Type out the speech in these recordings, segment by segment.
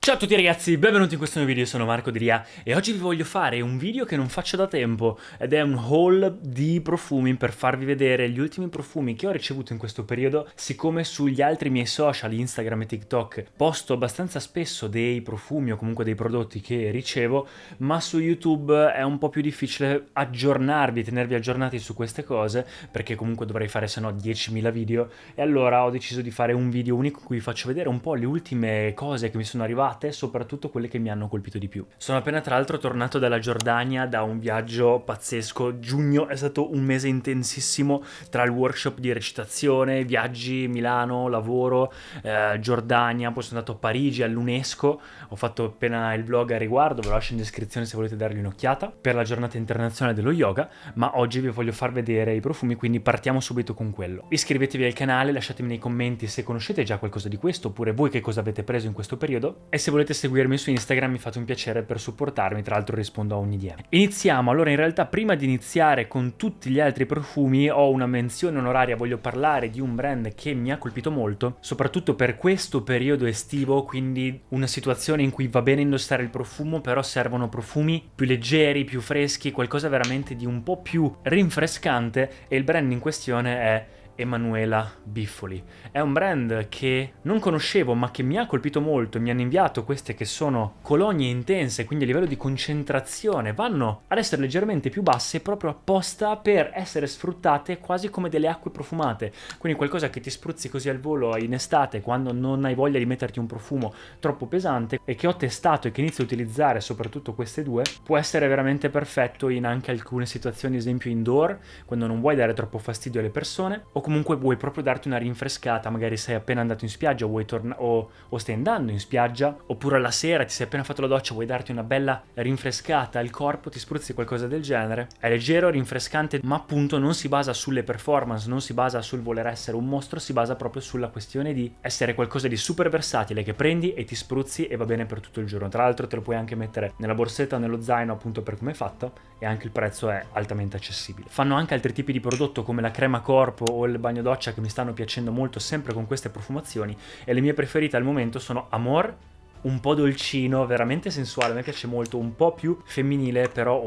Ciao a tutti ragazzi, benvenuti in questo nuovo video, sono Marco Diria e oggi vi voglio fare un video che non faccio da tempo ed è un haul di profumi per farvi vedere gli ultimi profumi che ho ricevuto in questo periodo. Siccome sugli altri miei social, Instagram e TikTok, posto abbastanza spesso dei profumi o comunque dei prodotti che ricevo, ma su YouTube è un po' più difficile aggiornarvi, tenervi aggiornati su queste cose, perché comunque dovrei fare sennò 10.000 video, e allora ho deciso di fare un video unico in cui vi faccio vedere un po' le ultime cose che mi sono arrivate, soprattutto quelle che mi hanno colpito di più. Sono appena tra l'altro tornato dalla Giordania da un viaggio pazzesco. Giugno è stato un mese intensissimo tra il workshop di recitazione, viaggi, Milano, lavoro, Giordania, poi sono andato a Parigi all'UNESCO, ho fatto appena il vlog a riguardo, ve lo lascio in descrizione se volete dargli un'occhiata, per la giornata internazionale dello yoga, ma oggi vi voglio far vedere i profumi, quindi partiamo subito con quello. Iscrivetevi al canale, lasciatemi nei commenti se conoscete già qualcosa di questo, oppure voi che cosa avete preso in questo periodo, e se volete seguirmi su Instagram mi fate un piacere per supportarmi, tra l'altro rispondo a ogni DM. Iniziamo. Allora, in realtà prima di iniziare con tutti gli altri profumi ho una menzione onoraria, voglio parlare di un brand che mi ha colpito molto, soprattutto per questo periodo estivo, quindi una situazione in cui va bene indossare il profumo, però servono profumi più leggeri, più freschi, qualcosa veramente di un po' più rinfrescante, e il brand in questione è Emanuela Biffoli. È un brand che non conoscevo ma che mi ha colpito molto. Mi hanno inviato queste che sono colonie intense, quindi a livello di concentrazione vanno ad essere leggermente più basse, proprio apposta per essere sfruttate quasi come delle acque profumate, quindi qualcosa che ti spruzzi così al volo in estate quando non hai voglia di metterti un profumo troppo pesante, e che ho testato e che inizio a utilizzare, soprattutto queste due. Può essere veramente perfetto in anche alcune situazioni, ad esempio indoor, quando non vuoi dare troppo fastidio alle persone, o comunque vuoi proprio darti una rinfrescata, magari sei appena andato in spiaggia, o stai andando in spiaggia, oppure alla sera ti sei appena fatto la doccia, vuoi darti una bella rinfrescata al corpo, ti spruzzi qualcosa del genere. È leggero, rinfrescante, ma appunto non si basa sulle performance, non si basa sul voler essere un mostro, si basa proprio sulla questione di essere qualcosa di super versatile che prendi e ti spruzzi e va bene per tutto il giorno. Tra l'altro te lo puoi anche mettere nella borsetta o nello zaino, appunto per come è fatto, e anche il prezzo è altamente accessibile. Fanno anche altri tipi di prodotto come la crema corpo o il bagno doccia che mi stanno piacendo molto, sempre con queste profumazioni, e le mie preferite al momento sono Amor, un po' dolcino, veramente sensuale, a me piace molto, un po' più femminile però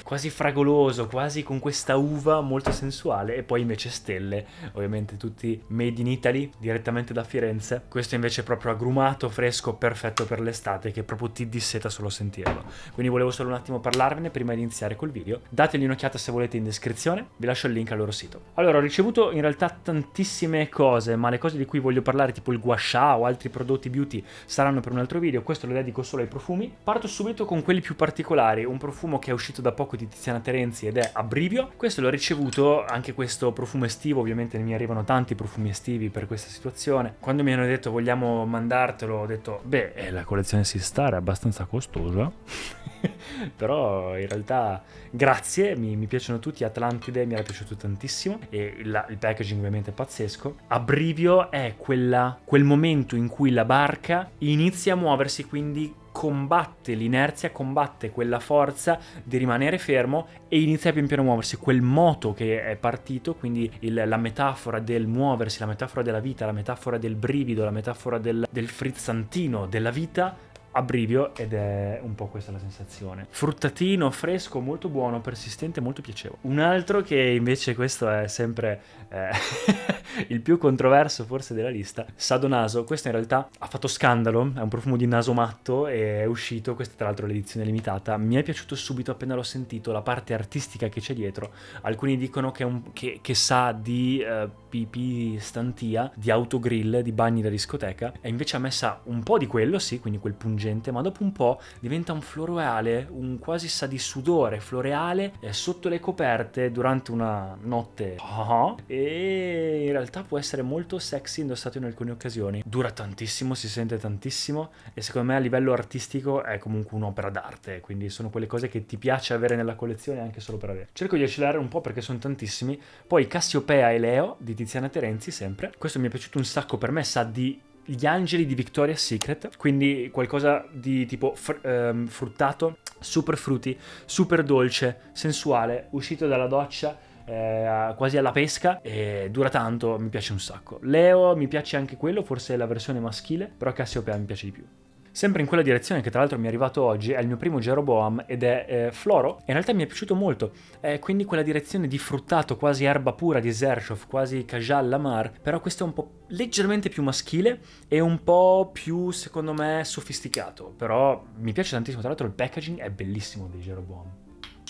quasi fragoloso, quasi con questa uva molto sensuale, e poi invece Stelle, ovviamente tutti made in Italy, direttamente da Firenze. Questo invece è proprio agrumato, fresco, perfetto per l'estate, che proprio ti disseta solo sentirlo. Quindi volevo solo un attimo parlarvene prima di iniziare col video. Dategli un'occhiata se volete in descrizione, vi lascio il link al loro sito. Allora, ho ricevuto in realtà tantissime cose, ma le cose di cui voglio parlare, tipo il gua sha o altri prodotti beauty, saranno per un altro video. Questo lo dedico solo ai profumi. Parto subito con quelli più particolari. Un profumo che è uscito da poco di Tiziana Terenzi ed è Abbrivio. Questo l'ho ricevuto, anche questo profumo estivo, ovviamente ne mi arrivano tanti profumi estivi per questa situazione. Quando mi hanno detto vogliamo mandartelo, ho detto beh, la collezione Sistar è abbastanza costosa però in realtà grazie, mi piacciono tutti. Atlantide mi era piaciuto tantissimo, e il packaging ovviamente è pazzesco. Abbrivio è quel momento in cui la barca inizia a muoversi, quindi combatte l'inerzia, combatte quella forza di rimanere fermo e inizia pian piano a muoversi, quel moto che è partito, quindi la metafora del muoversi, la metafora della vita, la metafora del brivido, la metafora del frizzantino della vita. Abbrivio, ed è un po' questa la sensazione. Fruttatino, fresco, molto buono, persistente, molto piacevole. Un altro che invece questo è sempre il più controverso forse della lista, Sadonaso. Questo in realtà ha fatto scandalo, è un profumo di naso matto e è uscito, questa tra l'altro è l'edizione limitata. Mi è piaciuto subito appena l'ho sentito, la parte artistica che c'è dietro. Alcuni dicono che sa di pipì stantia, di autogrill, di bagni da discoteca, e invece a me sa un po' di quello, sì, quindi quel pungente, ma dopo un po' diventa un floreale, un quasi sa di sudore floreale sotto le coperte durante una notte e in realtà può essere molto sexy indossato in alcune occasioni. Dura tantissimo, si sente tantissimo, e secondo me a livello artistico è comunque un'opera d'arte, quindi sono quelle cose che ti piace avere nella collezione anche solo per avere. Cerco di accelerare un po' perché sono tantissimi. Poi Cassiopea e Leo di Tiziana Terenzi, sempre. Questo mi è piaciuto un sacco, per me sa di Gli Angeli di Victoria's Secret, quindi qualcosa di tipo fruttato, super frutti, super dolce, sensuale, uscito dalla doccia, quasi alla pesca, e dura tanto, mi piace un sacco. Leo mi piace anche quello, forse è la versione maschile, però Cassiopeia mi piace di più. Sempre in quella direzione, che tra l'altro mi è arrivato oggi, è il mio primo Jeroboam ed è Floro, e in realtà mi è piaciuto molto, è quindi quella direzione di fruttato, quasi erba pura di Zershov, quasi Kajal Lamar, però questo è un po' leggermente più maschile e un po' più, secondo me, sofisticato, però mi piace tantissimo, tra l'altro il packaging è bellissimo dei Jeroboam.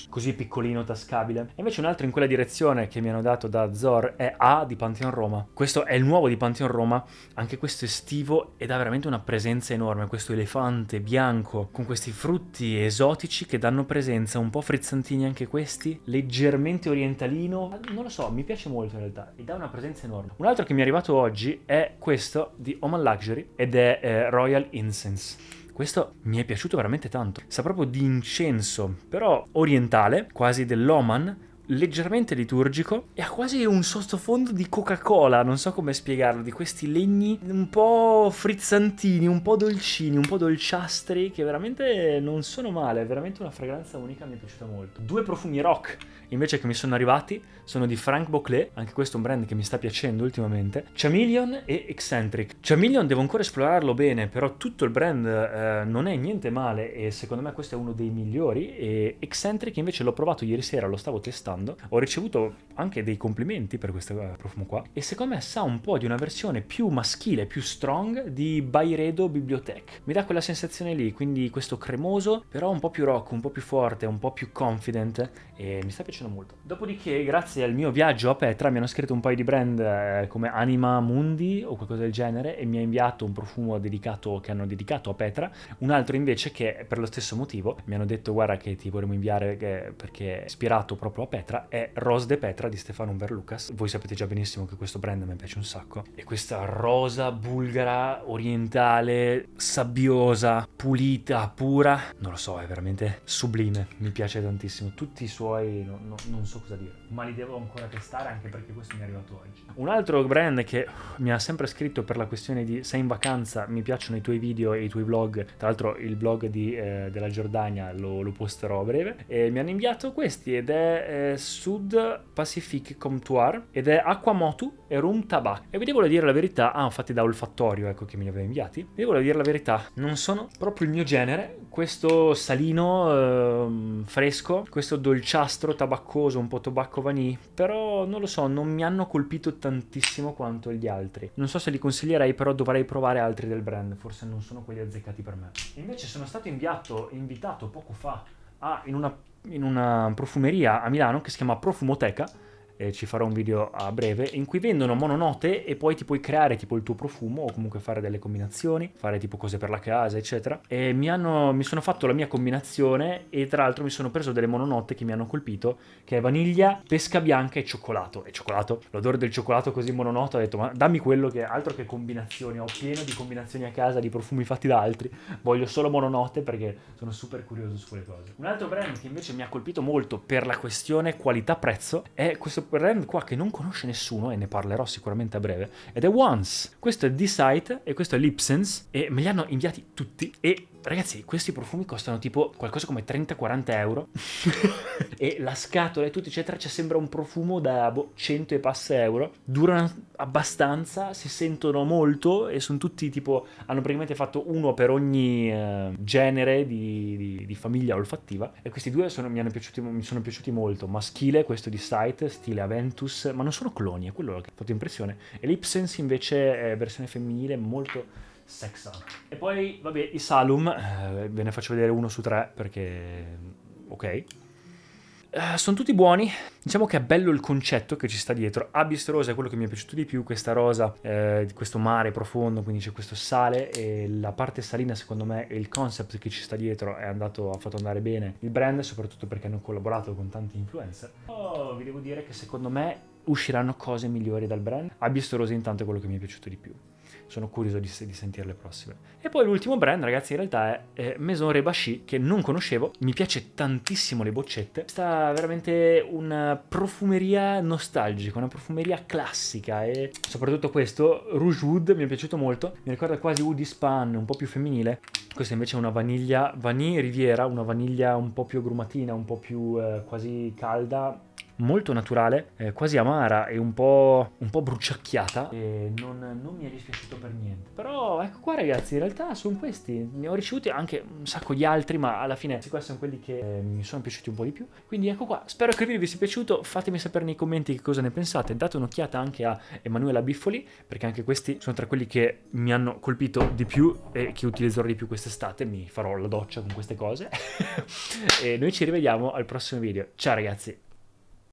Così piccolino, tascabile. E invece un altro in quella direzione che mi hanno dato da Zor è A di Pantheon Roma. Questo è il nuovo di Pantheon Roma, anche questo estivo, ed ha veramente una presenza enorme. Questo elefante bianco con questi frutti esotici che danno presenza, un po' frizzantini anche questi, leggermente orientalino. Non lo so, mi piace molto in realtà e dà una presenza enorme. Un altro che mi è arrivato oggi è questo di Oman Luxury ed è Royal Incense. Questo mi è piaciuto veramente tanto. Sa proprio di incenso, però orientale, quasi dell'Oman, leggermente liturgico e ha quasi un sottofondo di Coca-Cola, non so come spiegarlo, di questi legni un po' frizzantini, un po' dolcini, un po' dolciastri, che veramente non sono male, è veramente una fragranza unica, mi è piaciuta molto. Due profumi rock invece che mi sono arrivati sono di Frank Boclet, anche questo è un brand che mi sta piacendo ultimamente, Chameleon e Eccentric. Chameleon devo ancora esplorarlo bene, però tutto il brand non è niente male e secondo me questo è uno dei migliori, e Eccentric invece l'ho provato ieri sera, lo stavo testando, ho ricevuto anche dei complimenti per questo profumo qua e secondo me sa un po' di una versione più maschile, più strong di Byredo Bibliothèque. Mi dà quella sensazione lì, quindi questo cremoso, però un po' più rock, un po' più forte, un po' più confident e mi sta piacendo molto. Dopodiché, grazie al mio viaggio a Petra, mi hanno scritto un paio di brand come Anima Mundi o qualcosa del genere e mi ha inviato un profumo dedicato che hanno dedicato a Petra, un altro invece che per lo stesso motivo mi hanno detto guarda che ti vorremmo inviare perché è ispirato proprio a Petra, è Rose de Petra di Stefano Verlucas. Voi sapete già benissimo che questo brand mi piace un sacco e questa rosa bulgara orientale sabbiosa, pulita, pura, non lo so, è veramente sublime, mi piace tantissimo. Tutti i suoi non so cosa dire, ma li devo ancora testare anche perché questo mi è arrivato oggi. Un altro brand che mi ha sempre scritto per la questione di sei in vacanza, mi piacciono i tuoi video e i tuoi vlog, tra l'altro il blog della Giordania lo posterò a breve, e mi hanno inviato questi ed è Sud Pacific Comptoir ed è Aquamotu e Rum Tabac, e vi devo dire la verità, fatti da Olfattorio, ecco, che me li aveva inviati, vi devo dire la verità, non sono proprio il mio genere, questo salino fresco, questo dolciastro tabaccoso, un po' tobacco vanille, però non lo so, non mi hanno colpito tantissimo quanto gli altri. Non so se li consiglierei, però dovrei provare altri del brand, forse non sono quelli azzeccati per me. Invece sono stato invitato poco fa in una profumeria a Milano che si chiama Profumoteca, e ci farò un video a breve, in cui vendono mononote e poi ti puoi creare tipo il tuo profumo o comunque fare delle combinazioni, fare tipo cose per la casa eccetera, e mi sono fatto la mia combinazione e tra l'altro mi sono preso delle mononote che mi hanno colpito, che è vaniglia, pesca bianca e cioccolato, l'odore del cioccolato così mononoto, ho detto ma dammi quello, che altro che combinazioni, ho pieno di combinazioni a casa di profumi fatti da altri, voglio solo mononote perché sono super curioso su quelle cose. Un altro brand che invece mi ha colpito molto per la questione qualità-prezzo è questo brand qua che non conosce nessuno e ne parlerò sicuramente a breve, ed è Once. Questo è D-Site e questo è Lipsense e me li hanno inviati tutti e ragazzi, questi profumi costano tipo qualcosa come 30-40 euro e la scatola e tutto eccetera, ci sembra un profumo da 100 e passa euro, durano abbastanza, si sentono molto e sono tutti tipo, hanno praticamente fatto uno per ogni genere di famiglia olfattiva, e questi due mi sono piaciuti molto. Maschile questo di Sight stile Aventus, ma non sono cloni, è quello che ha fatto impressione, e Lipsense invece è versione femminile molto sexa. E poi vabbè i Salum, ve ne faccio vedere uno su tre perché ok. Sono tutti buoni, diciamo che è bello il concetto che ci sta dietro. Abyss Rosa è quello che mi è piaciuto di più, questa rosa di questo mare profondo, quindi c'è questo sale e la parte salina secondo me e il concept che ci sta dietro ha fatto andare bene il brand, soprattutto perché hanno collaborato con tanti influencer. Vi devo dire che secondo me usciranno cose migliori dal brand. Abyss Rosa intanto è quello che mi è piaciuto di più. Sono curioso di sentire le prossime. E poi l'ultimo brand, ragazzi, in realtà è Maison Rebashi, che non conoscevo. Mi piace tantissimo le boccette. Sta veramente una profumeria nostalgica, una profumeria classica. E soprattutto questo, Rouge Wood, mi è piaciuto molto. Mi ricorda quasi Wood Span, un po' più femminile. Questa invece è una vaniglia, Vanille Riviera, una vaniglia un po' più agrumatina, un po' più quasi calda. molto naturale, quasi amara e un po' bruciacchiata, e non mi è dispiaciuto per niente. Però ecco qua ragazzi, in realtà sono questi, ne ho ricevuti anche un sacco di altri, ma alla fine questi sono quelli che mi sono piaciuti un po' di più. Quindi ecco qua, spero che il video vi sia piaciuto, fatemi sapere nei commenti che cosa ne pensate, date un'occhiata anche a Emanuela Biffoli, perché anche questi sono tra quelli che mi hanno colpito di più e che utilizzerò di più quest'estate, mi farò la doccia con queste cose. E noi ci rivediamo al prossimo video. Ciao ragazzi!